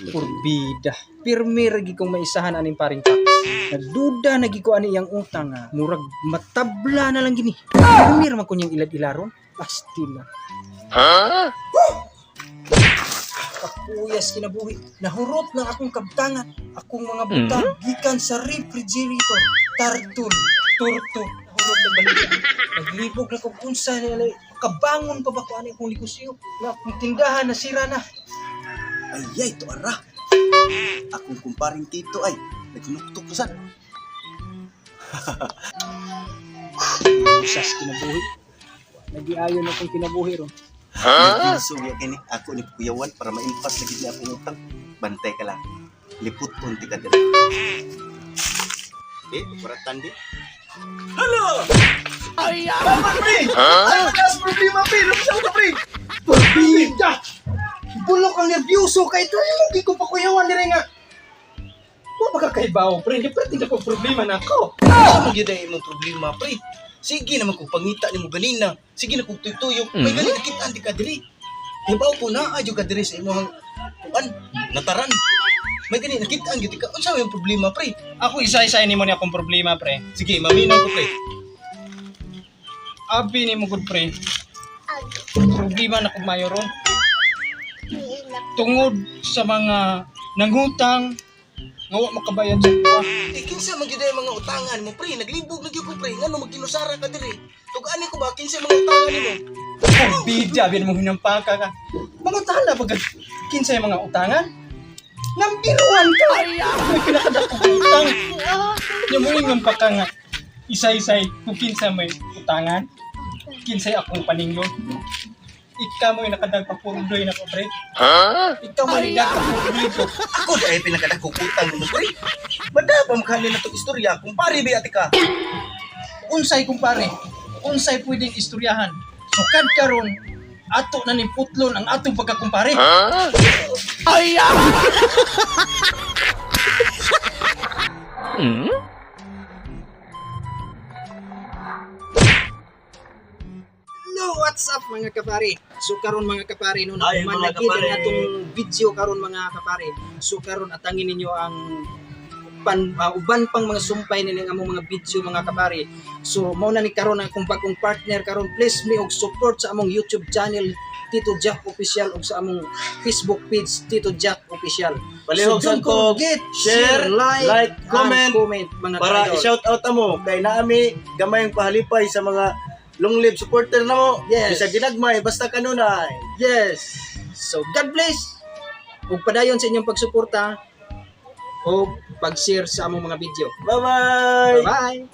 Purbida. Pirmi ragi kong maisahan aning paring tax. Nagduda nagi ko ani yang utang nga. Murag matabla na lang gini. Pirmi ra man ko niyang ilad-ilaron. Pastila. Kakuyas kinabuhi. Nahurot ng akong kabtangan. Akong mga butang gikan sa refrigerator. Tartol. Turto. Nahurot ng balita. Naglibog na kong unsa nila. Kabangon pa ba ko ani akong ligusyo. Na akong tindahan na sira na. Ay, ito ara. Akong kumparing tito ay nagnuktok na sad. Usas kinabuhi. Nagiayon akong kinabuhi ron. Nagsuya kini ako ni kuyawan para maimpas lagi niya akong utang. Bantay ka lang. Lipot unti ka diri. Kuratan di. Hello! Ay, Mama, pre! Ano na sa problema, pre? Lumasaw ka, pre! Purbida! Bulok ang nervyoso kay ito. Hindi ko pa kuyawan nila nga. Huwag magkakaibaw, pre. Hindi pa tingnan ko problema na ako. Ano yun ay imong problema, pre? Sige naman kung pangita ni mo ganina. Sige na kung tuyok. May ganina kita anti ka diri. Ibaw ko na adyo ka diri sa imong kuan nataran. May ganina kita ang ka. Unsa may problema, pre? Ako isa-isa ni mo niya akong problema, pre. Sige, maminaw ko, pre. Abi ni mo good, pre. Problema na kong mayoron. Tungod sa mga nangutang, nga wa makabayad sa kuha. Kinsa man gyud ay mga utangan mo, pre? Naglibog na gyud ko, pre. Ngano magkinusara ka diri? Tugani ko ba kinsa mga utangan nimo? Purbida, bin mo hinampaka ka. Mga utangan na pagka kinsay mga utangan? Nambiruan ka! May pinakadakong utang. Yung mo yung paka nga, isa-isay kung kinsa may utangan, kinsay akong paningyon. Ikaw mo yung nakadagpapurdoy na ko, pre. Ikaw mo yung nagpapurdoy ko. Ako dai pinakadakong utang mo, pre. Madabam ka na itong istorya kung pare ba ati ka. Unsay kumpare, unsay pwedeng istoryahan. Sukad karon ato na ni putlon ang atong pagkakumpare. ay, Hello, what's up mga kapare? So karon mga kapare no Ay, mga managid kapare. ang atong video karon mga kapare. So karon atangin ninyo ang uban pang mga sumpay nining among mga video mga kapare. So mao na ni karon ang akong bagong partner karon. Please me og support sa among YouTube channel Tito Jack Official ug sa among Facebook page Tito Jack Official. Palihog So, sa don't ko, forget, share, like, comment, mga para idol. i-shout out mo kay naami gamayng pahalipay sa mga long live supporter na mo. Yes. Bisa ginagmay basta kanunay. Yes. So God bless. Ug padayon sa inyong pagsuporta o pag-share sa among mga video. Bye-bye. Bye.